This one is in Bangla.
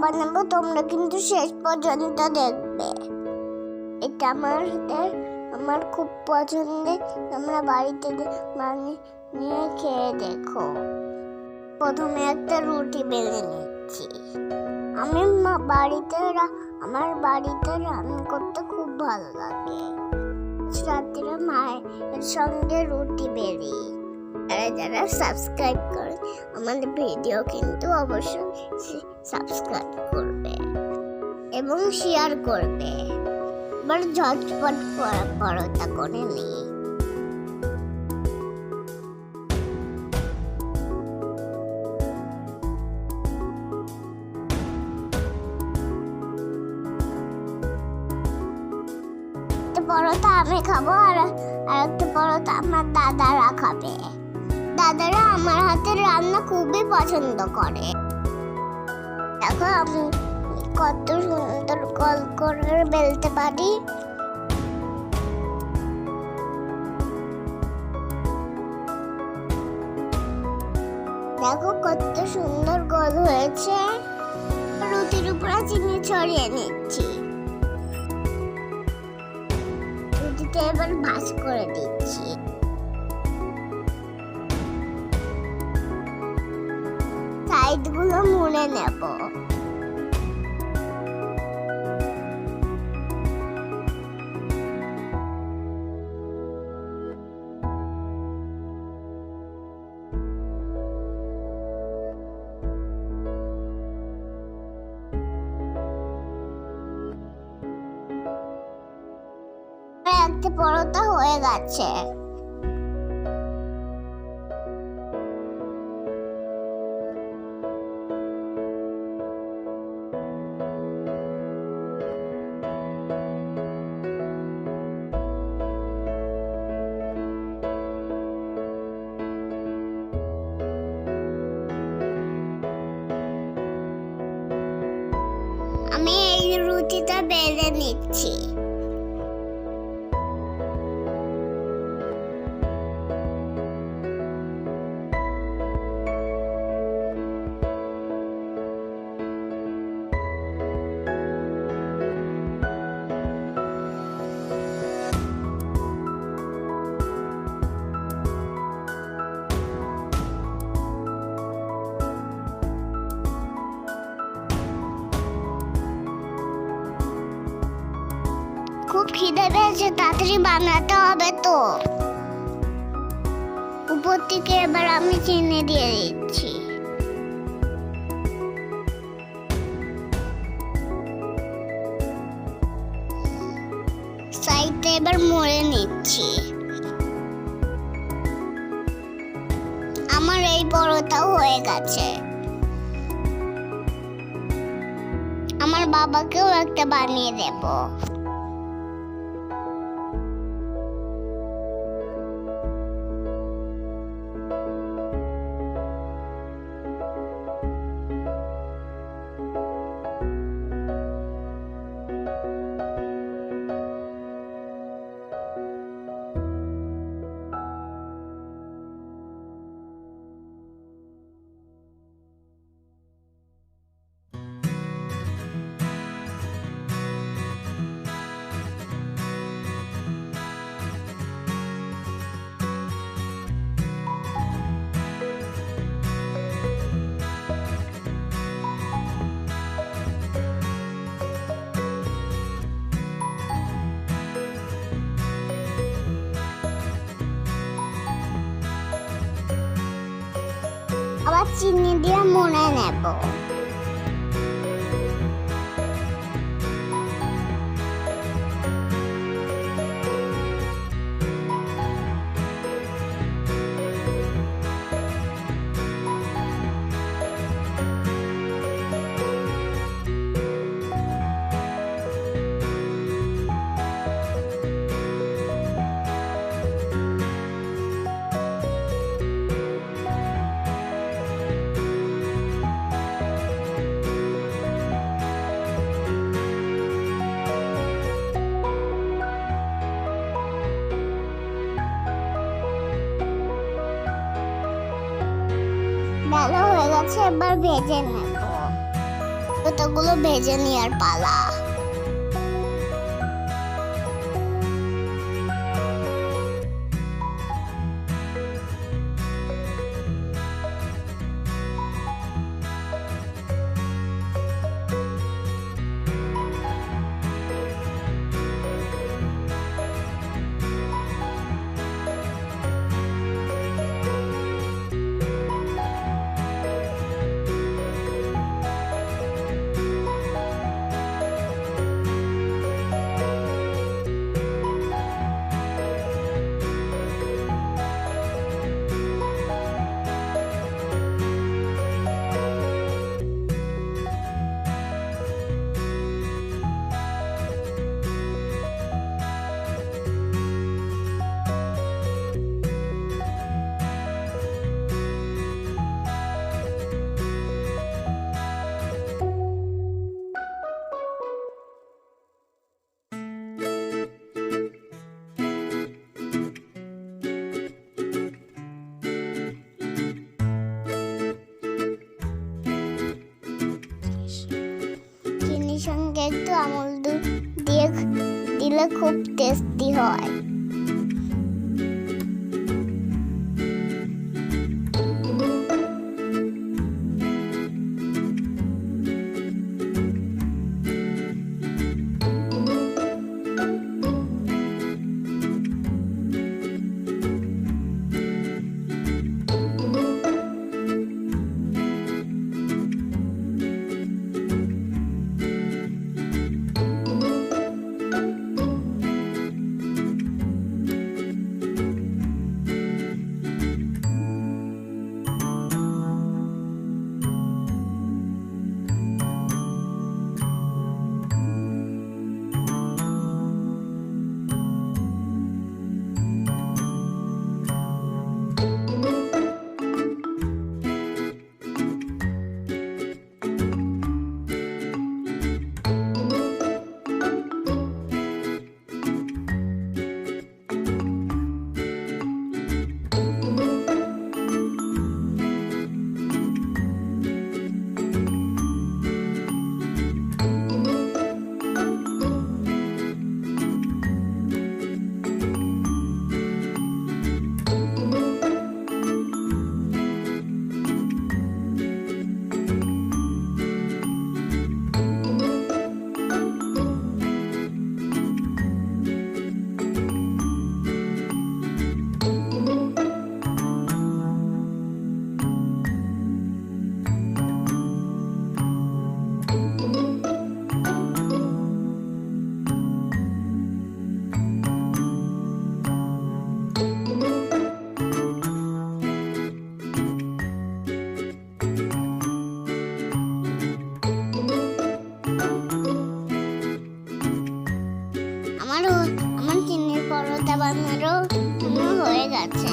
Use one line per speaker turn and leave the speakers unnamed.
বানাবো, তোমরা কিন্তু শেষ পর্যন্ত দেখবে। এটা আমার খুব পছন্দের, তোমরা বাড়িতে নিয়ে খেয়ে দেখো। প্রথমে একটা রুটি বেলে নিচ্ছি। আমি আমার বাড়িতে রান্না করতে খুব ভালো লাগে। রাত্রে মায়ের সঙ্গে রুটি বেলি। যারা সাবস্ক্রাইব করে আমাদের ভিডিও কিন্তু অবশ্যই সাবস্ক্রাইব করবে এবং শেয়ার করবে। এবার ঝটপট পরোটা করে নিই। পরোটা আমি খাবো, আর একটা পরোটা আমার দাদারা খাবে। দাদারা আমার হাতের রান্না খুবই পছন্দ করে। দেখো আমি কত সুন্দর গোল করে বেলতে পারি। দেখো কত সুন্দর গোল হয়েছে। রুটির উপরে চিনি ছড়িয়ে নিচ্ছি। রুটিতে এবার ভাঁজ করে দিচ্ছি। সাইডগুলো মুড়ে নেব। একটা পরোটা হয়ে গেছে। আমি এই রুটিটা বেলে নিচ্ছি। খুব খিদে পেয়েছে, তাড়াতাড়ি বানাতে হবে তো। উপর থেকে এবার আমি চিনি দিয়ে দিচ্ছি। সাইডে এবার মুড়ে নিচ্ছি। আমার এই পরোটাও হয়ে গেছে। আমার বাবাকেও একটা বানিয়ে দেব। আবার চিনি দিয়ে মুড়ে নেব। ভালো হয়ে গেছে, এবার ভেজে নেব। পরোটাগুলো ভেজে নেওয়ার পালা। চিনির সঙ্গে একটু আমুল দুধ দিয়ে দিলে খুব টেস্টি হয়। আমার চিনির পরোটা বানানো হয়ে গেছে।